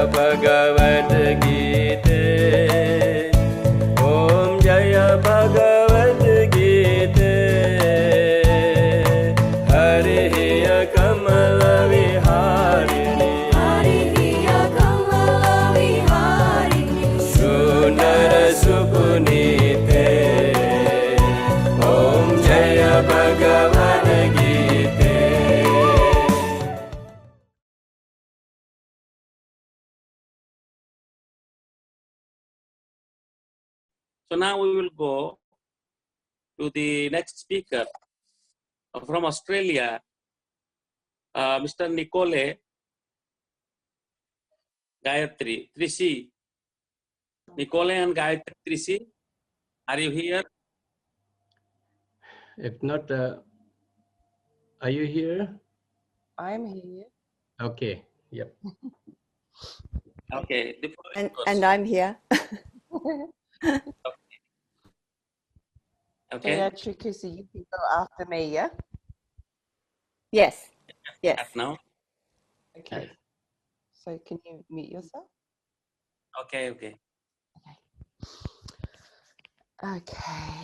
Bhagavad Gītā. Om Jaya Bhagavad Gītā. Hari Hiya Kamala Viharini. Hari Hiya Kamala Viharini. Sundara Supunite. Om Jaya Bhagavad Gītā. So now we will go to the next speaker from Australia, Mr. Nicole, Gayatri, Trishi. Nicole and Gayatri, Trishi, are you here? If not, are you here? I'm here. Okay, yep. Okay. The floor is yours. And I'm here. Okay. Gayatri, so you can go after me, yeah? Yes. Yes. Now. Okay. So can you mute yourself? Okay. Okay. Okay.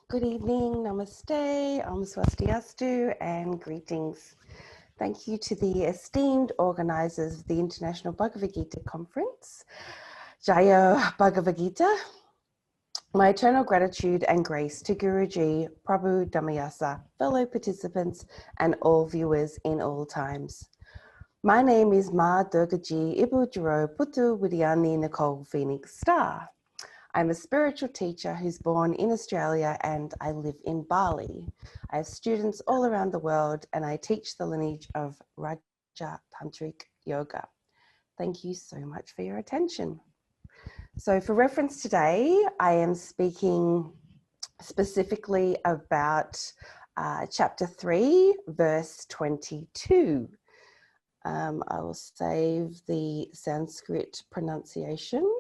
Good evening, namaste, Om Swastiastu, and greetings. Thank you to the esteemed organizers of the International Bhagavad Gita Conference, Jaya Bhagavad Gita. My eternal gratitude and grace to Guruji, Prabhu Dhammayasa, fellow participants, and all viewers in all times. My name is Ma Durgaji Ibu Jiro Putu Widiani Nicole Phoenix Starr. I'm a spiritual teacher who's born in Australia and I live in Bali. I have students all around the world and I teach the lineage of Raja Tantric Yoga. Thank you so much for your attention. So for reference today, I am speaking specifically about chapter 3, verse 22. I will save the Sanskrit pronunciation.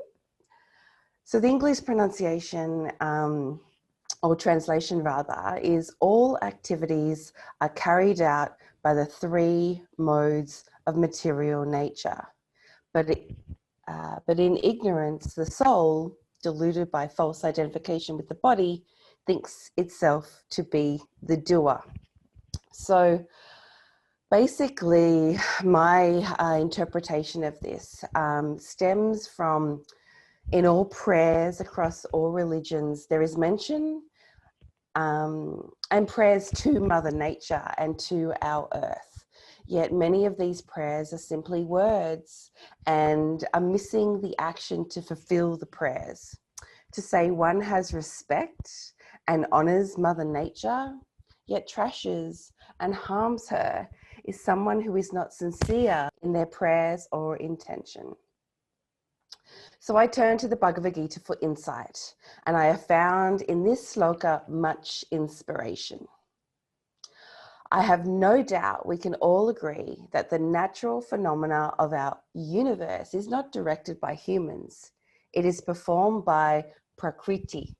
So the English pronunciation, or translation rather, is all activities are carried out by the three modes of material nature. But in ignorance, the soul, deluded by false identification with the body, thinks itself to be the doer. So basically, my interpretation of this stems from, in all prayers across all religions, there is mention and prayers to Mother Nature and to our earth. Yet many of these prayers are simply words and are missing the action to fulfill the prayers. To say one has respect and honors Mother Nature, yet trashes and harms her, is someone who is not sincere in their prayers or intention. So I turn to the Bhagavad Gita for insight, and I have found in this sloka much inspiration. I have no doubt we can all agree that the natural phenomena of our universe is not directed by humans. It is performed by Prakriti,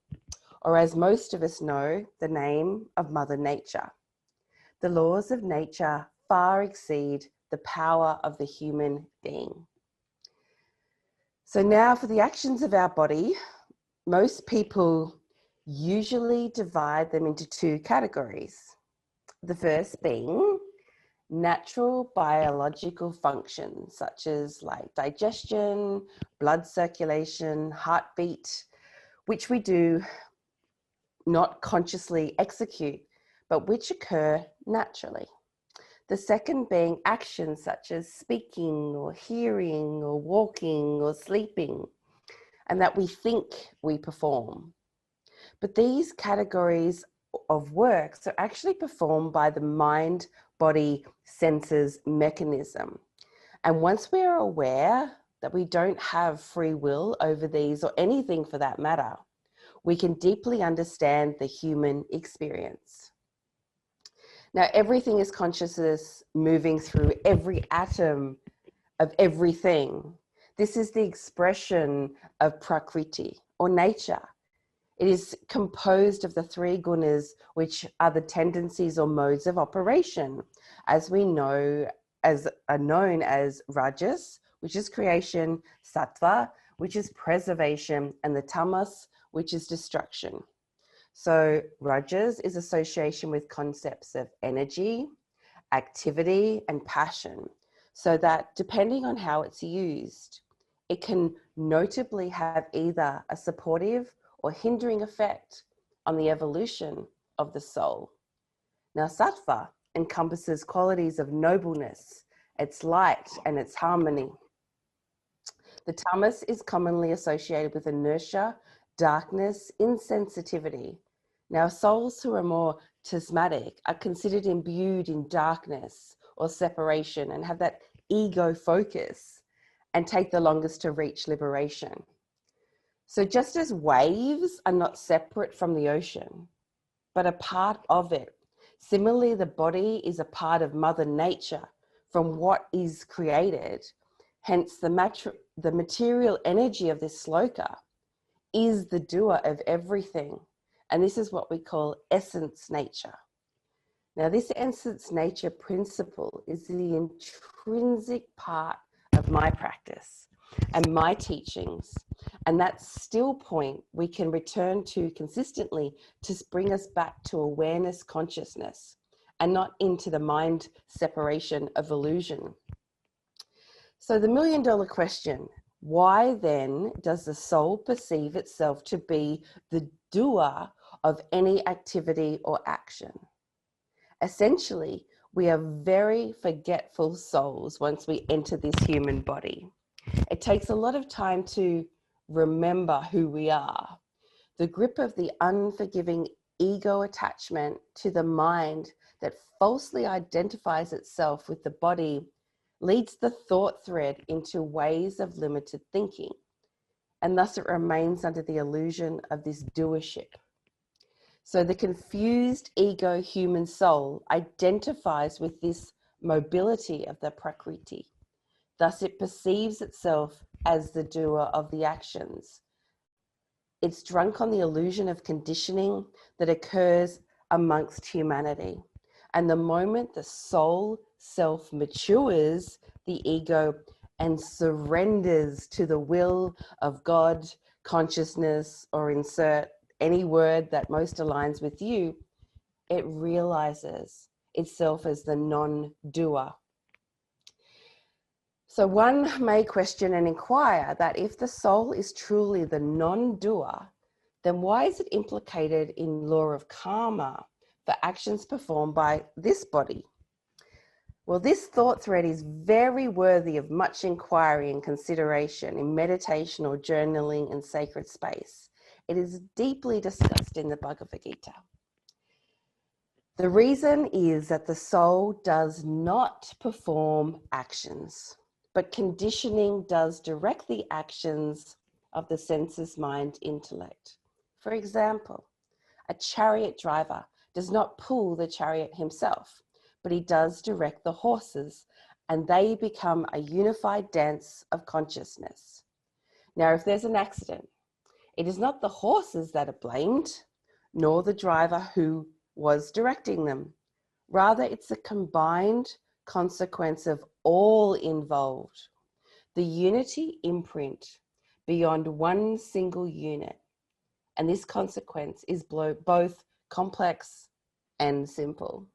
or as most of us know, the name of Mother Nature. The laws of nature far exceed the power of the human being. So now for the actions of our body, most people usually divide them into two categories. The first being natural biological functions, such as like digestion, blood circulation, heartbeat, which we do not consciously execute, but which occur naturally. The second being actions such as speaking or hearing or walking or sleeping, and that we think we perform. But these categories of works are actually performed by the mind, body, senses mechanism. And once we are aware that we don't have free will over these or anything for that matter, we can deeply understand the human experience. Now, everything is consciousness moving through every atom of everything. This is the expression of Prakriti, or nature. It is composed of the three gunas, which are the tendencies or modes of operation, as we know, are known as rajas, which is creation, sattva, which is preservation, and the tamas, which is destruction. So rajas is association with concepts of energy, activity, and passion, so that depending on how it's used, it can notably have either a supportive or hindering effect on the evolution of the soul. Now, sattva encompasses qualities of nobleness, its light, and its harmony. The tamas is commonly associated with inertia, darkness, insensitivity. Now, souls who are more tasmatic are considered imbued in darkness or separation and have that ego focus and take the longest to reach liberation. So just as waves are not separate from the ocean, but a part of it, similarly, the body is a part of Mother Nature from what is created. Hence, the material energy of this sloka is the doer of everything. And this is what we call essence nature. Now, this essence nature principle is the intrinsic part of my practice and my teachings. And that still point we can return to consistently to bring us back to awareness consciousness and not into the mind separation of illusion. So the $1 million question, why then does the soul perceive itself to be the doer of any activity or action? Essentially, we are very forgetful souls once we enter this human body. It takes a lot of time to remember who we are. The grip of the unforgiving ego attachment to the mind that falsely identifies itself with the body leads the thought thread into ways of limited thinking, and thus it remains under the illusion of this doership. So the confused ego human soul identifies with this mobility of the prakriti. Thus it perceives itself as the doer of the actions. It's drunk on the illusion of conditioning that occurs amongst humanity. And the moment the soul self matures, the ego, and surrenders to the will of God, consciousness, or insert any word that most aligns with you, it realizes itself as the non-doer. So one may question and inquire that if the soul is truly the non-doer, then why is it implicated in law of karma for actions performed by this body? Well, this thought thread is very worthy of much inquiry and consideration in meditation or journaling in sacred space. It is deeply discussed in the Bhagavad Gītā. The reason is that the soul does not perform actions, but conditioning does direct the actions of the senses, mind, intellect. For example, a chariot driver does not pull the chariot himself, but he does direct the horses, and they become a unified dance of consciousness. Now, if there's an accident, it is not the horses that are blamed, nor the driver who was directing them. Rather, it's a combined consequence of all involved. The unity imprint beyond one single unit. And this consequence is both complex and simple.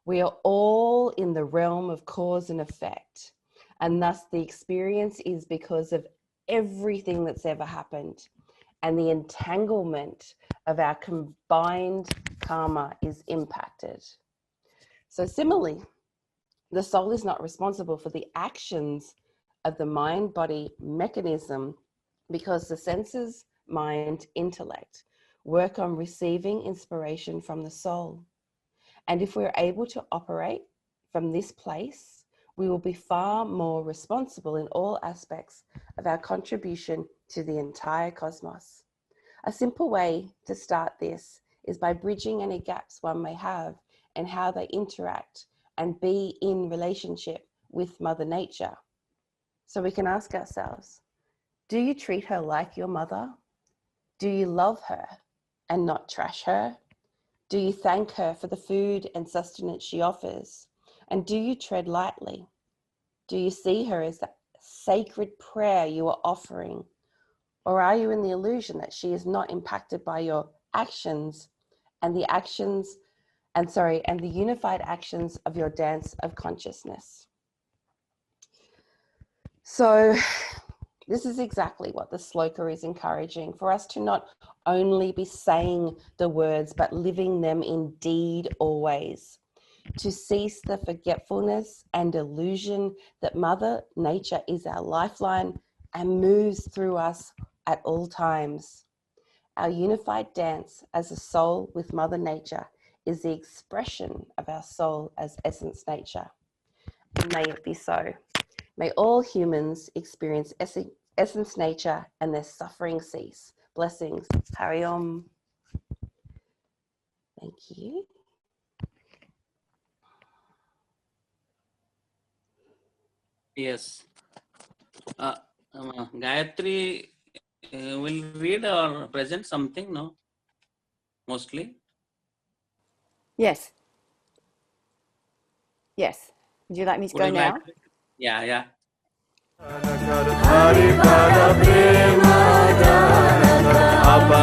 We are all in the realm of cause and effect. And thus the experience is because of everything that's ever happened. And the entanglement of our combined karma is impacted. So similarly, the soul is not responsible for the actions of the mind-body mechanism because the senses, mind, intellect work on receiving inspiration from the soul. And if we're able to operate from this place, we will be far more responsible in all aspects of our contribution to the entire cosmos. A simple way to start this is by bridging any gaps one may have in how they interact and be in relationship with Mother Nature. So we can ask ourselves, do you treat her like your mother? Do you love her and not trash her? Do you thank her for the food and sustenance she offers? And do you tread lightly? Do you see her as sacred prayer you are offering? Or are you in the illusion that she is not impacted by your actions and the unified actions of your dance of consciousness? So this is exactly what the sloka is encouraging, for us to not only be saying the words, but living them in deed always. To cease the forgetfulness and illusion that Mother Nature is our lifeline and moves through us at all times. Our unified dance as a soul with Mother Nature is the expression of our soul as essence nature. And may it be so. May all humans experience essence nature and their suffering cease. Blessings. Hari Om. Thank you. Yes. Gayatri will read or present something, no? Mostly. Yes. Yes. Would you like me to Would go you now? like to? Yeah. Hari pada prema dana, apa